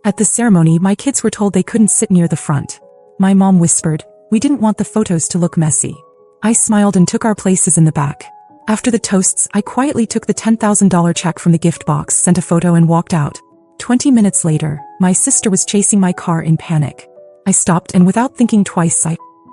At the ceremony, my kids were told they couldn't sit near the front. My mom whispered, "We didn't want the photos to look messy." I smiled and took our places in the back. After the toasts, I quietly took the $10,000 check from the gift box, sent a photo and walked out. 20 minutes later, my sister was chasing my car in panic. I stopped and without thinking twice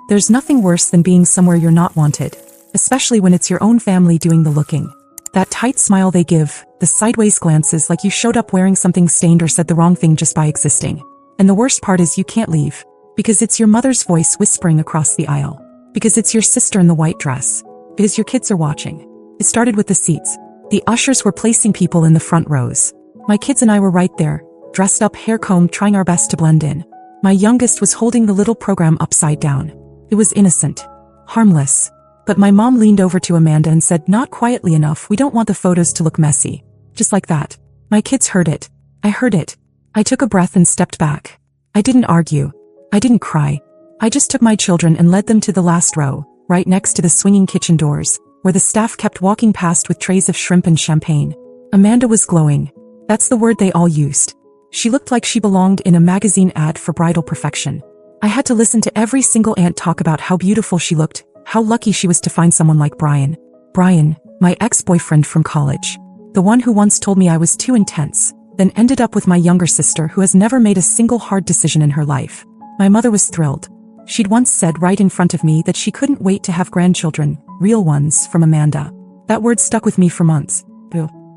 There's nothing worse than being somewhere you're not wanted, especially when it's your own family doing the looking. That tight smile they give, the sideways glances like you showed up wearing something stained or said the wrong thing just by existing. And the worst part is you can't leave, because it's your mother's voice whispering across the aisle. Because it's your sister in the white dress. Because your kids are watching. It started with the seats. The ushers were placing people in the front rows. My kids and I were right there, dressed up, hair combed, trying our best to blend in. My youngest was holding the little program upside down. It was innocent. Harmless. But my mom leaned over to Amanda and said, "Not quietly enough, we don't want the photos to look messy." Just like that. My kids heard it. I heard it. I took a breath and stepped back. I didn't argue. I didn't cry. I just took my children and led them to the last row, right next to the swinging kitchen doors, where the staff kept walking past with trays of shrimp and champagne. Amanda was glowing. That's the word they all used. She looked like she belonged in a magazine ad for bridal perfection. I had to listen to every single aunt talk about how beautiful she looked, how lucky she was to find someone like Brian. Brian, my ex-boyfriend from college. The one who once told me I was too intense, then ended up with my younger sister who has never made a single hard decision in her life. My mother was thrilled. She'd once said right in front of me that she couldn't wait to have grandchildren, real ones, from Amanda. That word stuck with me for months.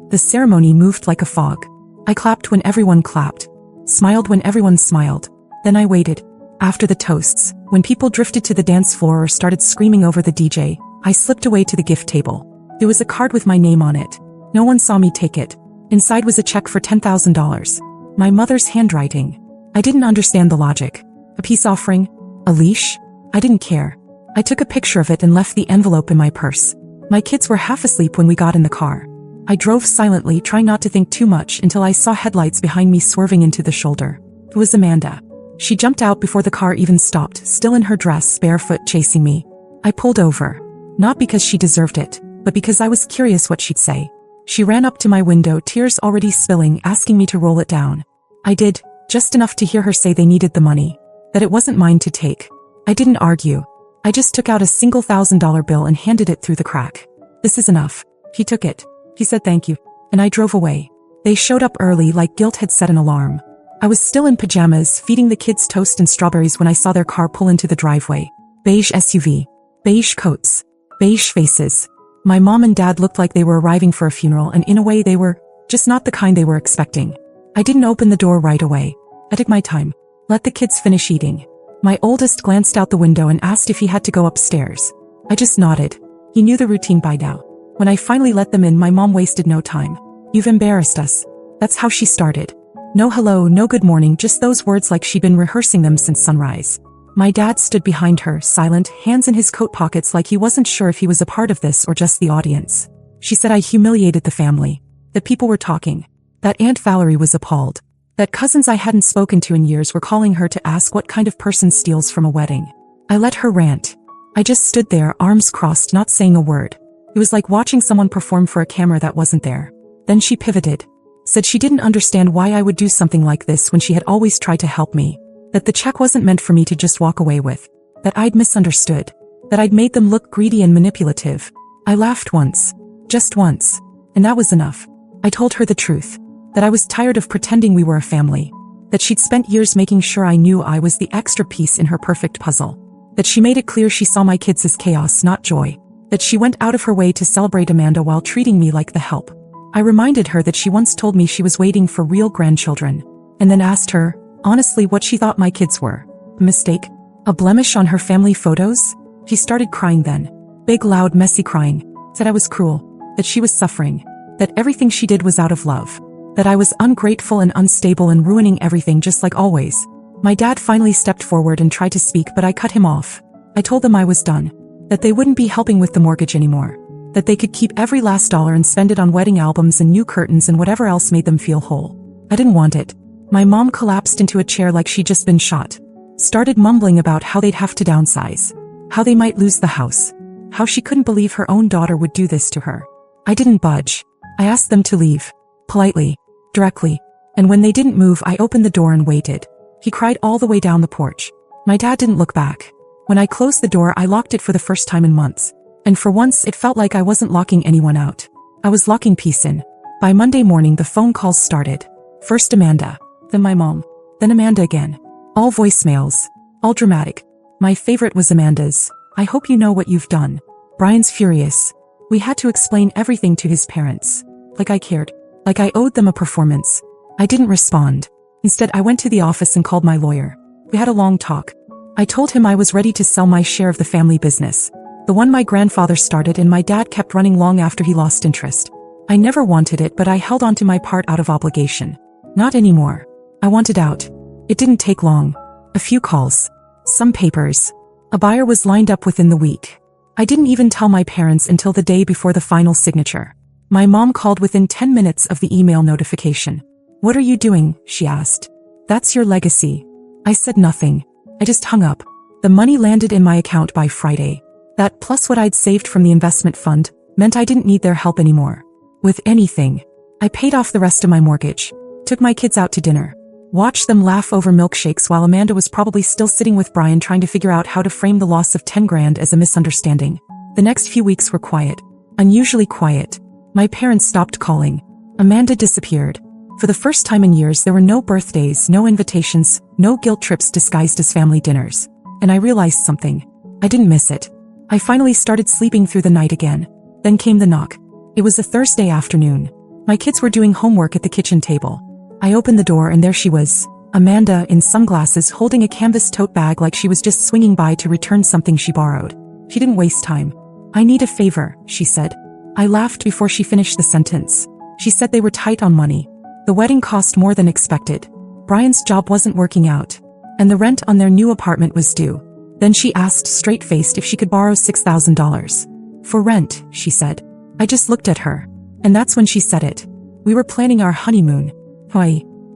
The ceremony moved like a fog. I clapped when everyone clapped, smiled when everyone smiled. Then I waited. After the toasts, when people drifted to the dance floor or started screaming over the DJ, I slipped away to the gift table. There was a card with my name on it. No one saw me take it. Inside was a check for $10,000. My mother's handwriting. I didn't understand the logic. A peace offering? A leash? I didn't care. I took a picture of it and left the envelope in my purse. My kids were half asleep when we got in the car. I drove silently, trying not to think too much, until I saw headlights behind me swerving into the shoulder. It was Amanda. She jumped out before the car even stopped, still in her dress, barefoot, chasing me. I pulled over. Not because she deserved it, but because I was curious what she'd say. She ran up to my window, tears already spilling, asking me to roll it down. I did, just enough to hear her say they needed the money. That it wasn't mine to take. I didn't argue. I just took out a single $1,000 bill and handed it through the crack. "This is enough." He took it. He said thank you. And I drove away. They showed up early like guilt had set an alarm. I was still in pajamas, feeding the kids toast and strawberries when I saw their car pull into the driveway. Beige SUV. Beige coats. Beige faces. My mom and dad looked like they were arriving for a funeral, and in a way they were, just not the kind they were expecting. I didn't open the door right away. I took my time. Let the kids finish eating. My oldest glanced out the window and asked if he had to go upstairs. I just nodded. He knew the routine by now. When I finally let them in, my mom wasted no time. "You've embarrassed us." That's how she started. No hello, no good morning, just those words like she'd been rehearsing them since sunrise. My dad stood behind her, silent, hands in his coat pockets like he wasn't sure if he was a part of this or just the audience. She said I humiliated the family. That people were talking. That Aunt Valerie was appalled. That cousins I hadn't spoken to in years were calling her to ask what kind of person steals from a wedding. I let her rant. I just stood there, arms crossed, not saying a word. It was like watching someone perform for a camera that wasn't there. Then she pivoted. Said she didn't understand why I would do something like this when she had always tried to help me. That the check wasn't meant for me to just walk away with. That I'd misunderstood. That I'd made them look greedy and manipulative. I laughed once. Just once. And that was enough. I told her the truth. That I was tired of pretending we were a family. That she'd spent years making sure I knew I was the extra piece in her perfect puzzle. That she made it clear she saw my kids as chaos, not joy. That she went out of her way to celebrate Amanda while treating me like the help. I reminded her that she once told me she was waiting for real grandchildren, and then asked her, honestly, what she thought my kids were. A mistake? A blemish on her family photos? She started crying then. Big, loud, messy crying. Said I was cruel. That she was suffering. That everything she did was out of love. That I was ungrateful and unstable and ruining everything just like always. My dad finally stepped forward and tried to speak, but I cut him off. I told them I was done. That they wouldn't be helping with the mortgage anymore. That they could keep every last dollar and spend it on wedding albums and new curtains and whatever else made them feel whole. I didn't want it. My mom collapsed into a chair like she'd just been shot. Started mumbling about how they'd have to downsize. How they might lose the house. How she couldn't believe her own daughter would do this to her. I didn't budge. I asked them to leave. Politely. Directly. And when they didn't move, I opened the door and waited. He cried all the way down the porch. My dad didn't look back. When I closed the door, I locked it for the first time in months. And for once, it felt like I wasn't locking anyone out. I was locking peace in. By Monday morning, the phone calls started. First Amanda, then my mom, then Amanda again. All voicemails, all dramatic. My favorite was Amanda's. I hope you know what you've done. Brian's furious. We had to explain everything to his parents. Like I cared. Like I owed them a performance. I didn't respond. Instead, I went to the office and called my lawyer. We had a long talk. I told him I was ready to sell my share of the family business. The one my grandfather started and my dad kept running long after he lost interest. I never wanted it, but I held on to my part out of obligation. Not anymore. I wanted out. It didn't take long. A few calls. Some papers. A buyer was lined up within the week. I didn't even tell my parents until the day before the final signature. My mom called within 10 minutes of the email notification. "What are you doing?" she asked. "That's your legacy." I said nothing. I just hung up. The money landed in my account by Friday. That plus what I'd saved from the investment fund meant I didn't need their help anymore. With anything. I paid off the rest of my mortgage. Took my kids out to dinner. Watched them laugh over milkshakes while Amanda was probably still sitting with Brian trying to figure out how to frame the loss of 10 grand as a misunderstanding. The next few weeks were quiet. Unusually quiet. My parents stopped calling. Amanda disappeared. For the first time in years, there were no birthdays, no invitations, no guilt trips disguised as family dinners. And I realized something. I didn't miss it. I finally started sleeping through the night again. Then came the knock. It was a Thursday afternoon. My kids were doing homework at the kitchen table. I opened the door and there she was, Amanda, in sunglasses, holding a canvas tote bag like she was just swinging by to return something she borrowed. She didn't waste time. "I need a favor," she said. I laughed before she finished the sentence. She said they were tight on money. The wedding cost more than expected. Brian's job wasn't working out. And the rent on their new apartment was due. Then she asked straight-faced if she could borrow $6,000. "For rent," she said. I just looked at her. And that's when she said it. We were planning our honeymoon.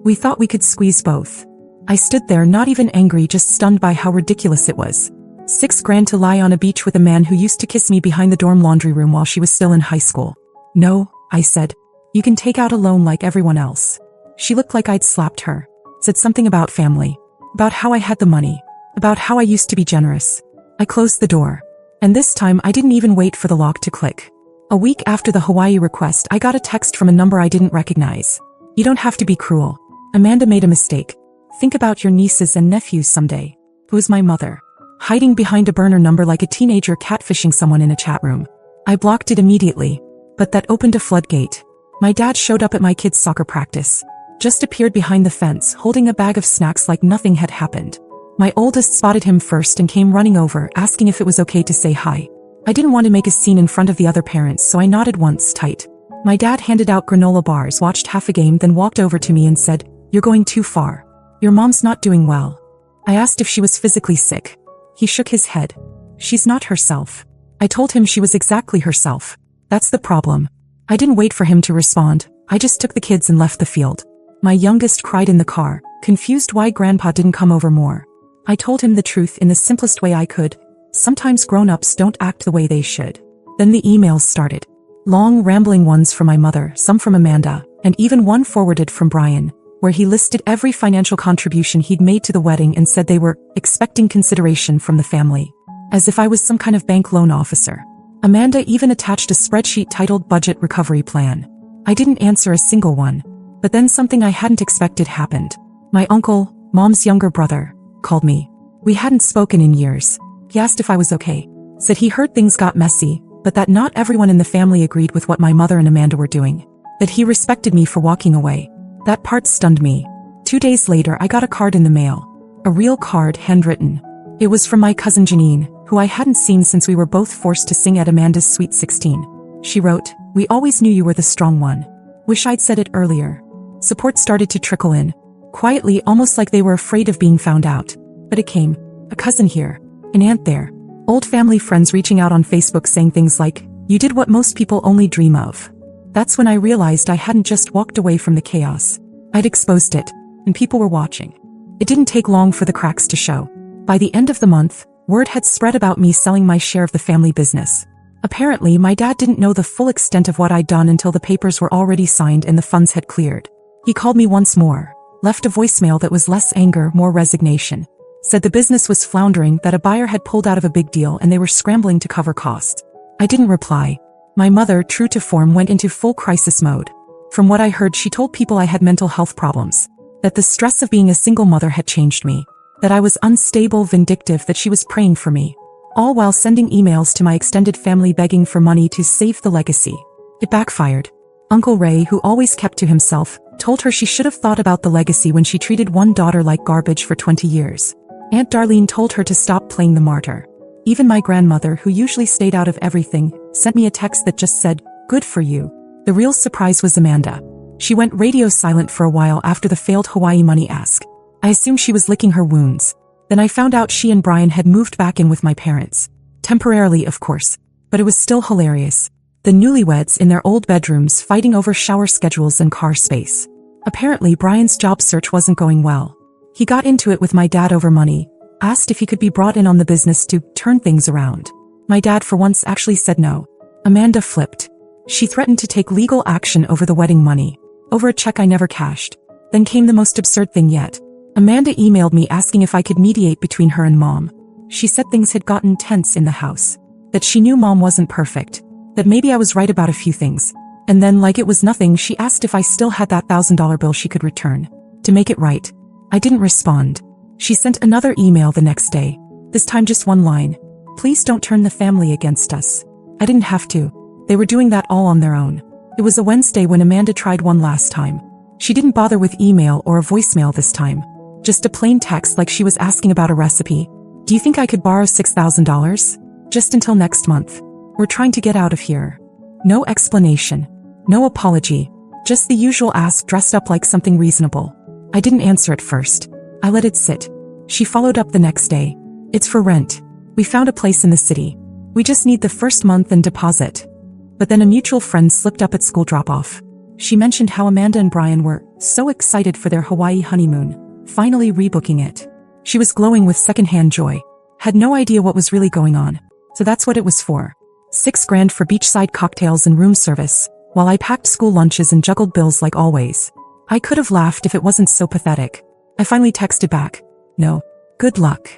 We thought we could squeeze both. I stood there, not even angry, just stunned by how ridiculous it was. 6 grand to lie on a beach with a man who used to kiss me behind the dorm laundry room while she was still in high school. "No," I said. "You can take out a loan like everyone else." She looked like I'd slapped her. Said something about family. About how I had the money. About how I used to be generous. I closed the door. And this time I didn't even wait for the lock to click. A week after the Hawaii request, I got a text from a number I didn't recognize. "You don't have to be cruel. Amanda made a mistake. Think about your nieces and nephews someday." It was my mother. Hiding behind a burner number like a teenager catfishing someone in a chat room. I blocked it immediately. But that opened a floodgate. My dad showed up at my kids' soccer practice. Just appeared behind the fence, holding a bag of snacks like nothing had happened. My oldest spotted him first and came running over, asking if it was okay to say hi. I didn't want to make a scene in front of the other parents, so I nodded once, tight. My dad handed out granola bars, watched half a game, then walked over to me and said, "You're going too far. Your mom's not doing well." I asked if she was physically sick. He shook his head. "She's not herself." I told him she was exactly herself. That's the problem. I didn't wait for him to respond. I just took the kids and left the field. My youngest cried in the car, confused why Grandpa didn't come over more. I told him the truth in the simplest way I could. Sometimes grown-ups don't act the way they should. Then the emails started. Long, rambling ones from my mother, some from Amanda, and even one forwarded from Brian, where he listed every financial contribution he'd made to the wedding and said they were expecting consideration from the family. As if I was some kind of bank loan officer. Amanda even attached a spreadsheet titled Budget Recovery Plan. I didn't answer a single one. But then something I hadn't expected happened. My uncle, Mom's younger brother, called me. We hadn't spoken in years. He asked if I was okay. Said he heard things got messy, but that not everyone in the family agreed with what my mother and Amanda were doing. That he respected me for walking away. That part stunned me. 2 days later, I got a card in the mail. A real card, handwritten. It was from my cousin Janine, who I hadn't seen since we were both forced to sing at Amanda's Sweet 16. She wrote, "We always knew you were the strong one. Wish I'd said it earlier." Support started to trickle in. Quietly, almost like they were afraid of being found out. But it came. A cousin here. An aunt there. Old family friends reaching out on Facebook saying things like, "You did what most people only dream of." That's when I realized I hadn't just walked away from the chaos. I'd exposed it, and people were watching. It didn't take long for the cracks to show. By the end of the month, word had spread about me selling my share of the family business. Apparently, my dad didn't know the full extent of what I'd done until the papers were already signed and the funds had cleared. He called me once more, left a voicemail that was less anger, more resignation. Said the business was floundering, that a buyer had pulled out of a big deal and they were scrambling to cover costs. I didn't reply. My mother, true to form, went into full crisis mode. From what I heard, she told people I had mental health problems, that the stress of being a single mother had changed me, that I was unstable, vindictive, that she was praying for me, all while sending emails to my extended family begging for money to save the legacy. It backfired. Uncle Ray, who always kept to himself, told her she should have thought about the legacy when she treated one daughter like garbage for 20 years. Aunt Darlene told her to stop playing the martyr. Even my grandmother, who usually stayed out of everything, sent me a text that just said, "Good for you." The real surprise was Amanda. She went radio silent for a while after the failed Hawaii money ask. I assumed she was licking her wounds. Then I found out she and Brian had moved back in with my parents. Temporarily, of course. But it was still hilarious. The newlyweds in their old bedrooms fighting over shower schedules and car space. Apparently, Brian's job search wasn't going well. He got into it with my dad over money, asked if he could be brought in on the business to turn things around. My dad for once actually said no. Amanda flipped. She threatened to take legal action over the wedding money, over a check I never cashed. Then came the most absurd thing yet. Amanda emailed me asking if I could mediate between her and Mom. She said things had gotten tense in the house, that she knew Mom wasn't perfect, that maybe I was right about a few things. And then, like it was nothing, she asked if I still had that $1,000 bill she could return to make it right. I didn't respond. She sent another email the next day, this time just one line. "Please don't turn the family against us." I didn't have to. They were doing that all on their own. It was a Wednesday when Amanda tried one last time. She didn't bother with email or a voicemail this time. Just a plain text like she was asking about a recipe. "Do you think I could borrow $6,000? Just until next month. We're trying to get out of here." No explanation. No apology. Just the usual ask dressed up like something reasonable. I didn't answer at first. I let it sit. She followed up the next day. "It's for rent. We found a place in the city. We just need the first month and deposit." But then a mutual friend slipped up at school drop-off. She mentioned how Amanda and Brian were so excited for their Hawaii honeymoon, finally rebooking it. She was glowing with secondhand joy. Had no idea what was really going on. So that's what it was for. $6,000 for beachside cocktails and room service, while I packed school lunches and juggled bills like always. I could have laughed if it wasn't so pathetic. I finally texted back, "No. Good luck."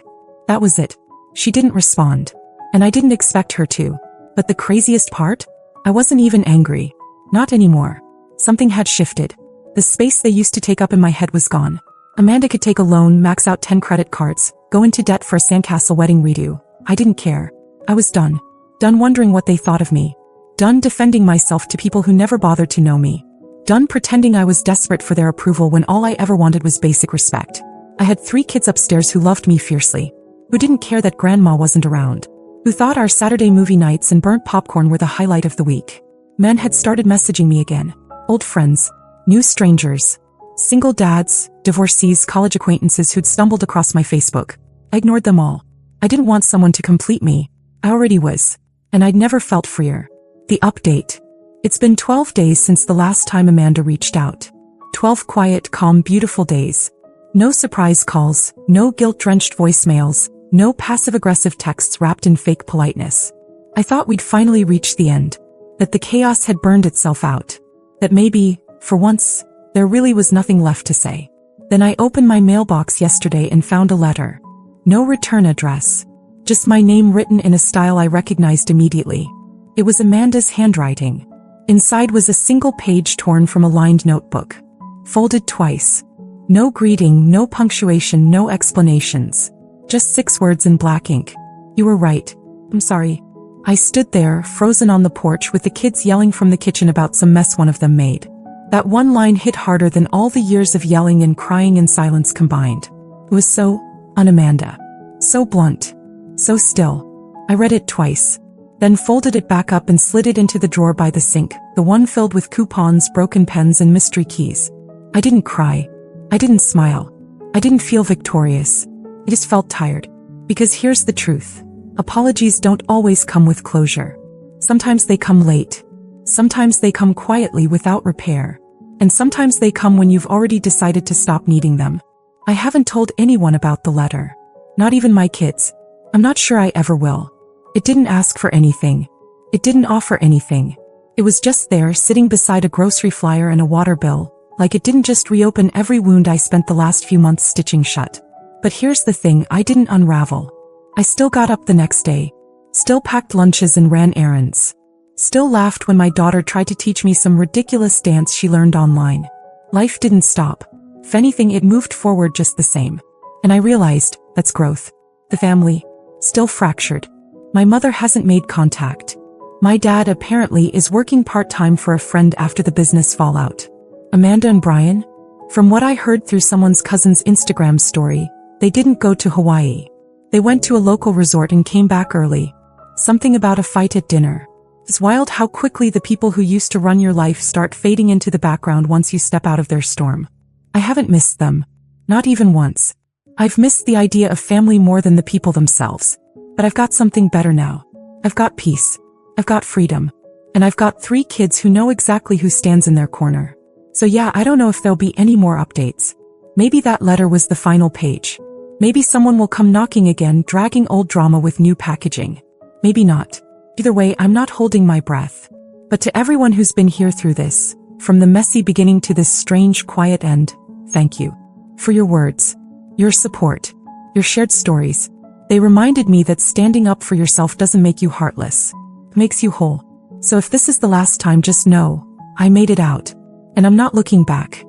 That was it. She didn't respond. And I didn't expect her to. But the craziest part? I wasn't even angry. Not anymore. Something had shifted. The space they used to take up in my head was gone. Amanda could take a loan, max out 10 credit cards, go into debt for a sandcastle wedding redo. I didn't care. I was done. Done wondering what they thought of me. Done defending myself to people who never bothered to know me. Done pretending I was desperate for their approval when all I ever wanted was basic respect. I had 3 kids upstairs who loved me fiercely, who didn't care that grandma wasn't around, who thought our Saturday movie nights and burnt popcorn were the highlight of the week. Men had started messaging me again. Old friends, new strangers, single dads, divorcees, college acquaintances who'd stumbled across my Facebook. I ignored them all. I didn't want someone to complete me. I already was. And I'd never felt freer. The update. It's been 12 days since the last time Amanda reached out. 12 quiet, calm, beautiful days. No surprise calls, no guilt-drenched voicemails, no passive-aggressive texts wrapped in fake politeness. I thought we'd finally reached the end. That the chaos had burned itself out. That maybe, for once, there really was nothing left to say. Then I opened my mailbox yesterday and found a letter. No return address. Just my name written in a style I recognized immediately. It was Amanda's handwriting. Inside was a single page torn from a lined notebook. Folded twice. No greeting, no punctuation, no explanations. Just 6 words in black ink. "You were right. I'm sorry." I stood there, frozen on the porch with the kids yelling from the kitchen about some mess one of them made. That one line hit harder than all the years of yelling and crying in silence combined. It was so un-Amanda. So blunt. So still. I read it twice. Then folded it back up and slid it into the drawer by the sink, the one filled with coupons, broken pens, and mystery keys. I didn't cry. I didn't smile. I didn't feel victorious. I just felt tired. Because here's the truth. Apologies don't always come with closure. Sometimes they come late. Sometimes they come quietly without repair. And sometimes they come when you've already decided to stop needing them. I haven't told anyone about the letter. Not even my kids. I'm not sure I ever will. It didn't ask for anything. It didn't offer anything. It was just there, sitting beside a grocery flyer and a water bill, Like it didn't just reopen every wound I spent the last few months stitching shut. But here's the thing, I didn't unravel. I still got up the next day. Still packed lunches and ran errands. Still laughed when my daughter tried to teach me some ridiculous dance she learned online. Life didn't stop. If anything, it moved forward just the same. And I realized, that's growth. The family, still fractured. My mother hasn't made contact. My dad apparently is working part-time for a friend after the business fallout. Amanda and Brian? From what I heard through someone's cousin's Instagram story, they didn't go to Hawaii. They went to a local resort and came back early. Something about a fight at dinner. It's wild how quickly the people who used to run your life start fading into the background once you step out of their storm. I haven't missed them. Not even once. I've missed the idea of family more than the people themselves. But I've got something better now. I've got peace. I've got freedom. And I've got 3 kids who know exactly who stands in their corner. So yeah, I don't know if there'll be any more updates. Maybe that letter was the final page. Maybe someone will come knocking again, dragging old drama with new packaging. Maybe not. Either way, I'm not holding my breath. But to everyone who's been here through this, from the messy beginning to this strange, quiet end, thank you. For your words, your support, your shared stories. They reminded me that standing up for yourself doesn't make you heartless. It makes you whole. So if this is the last time, just know, I made it out. And I'm not looking back.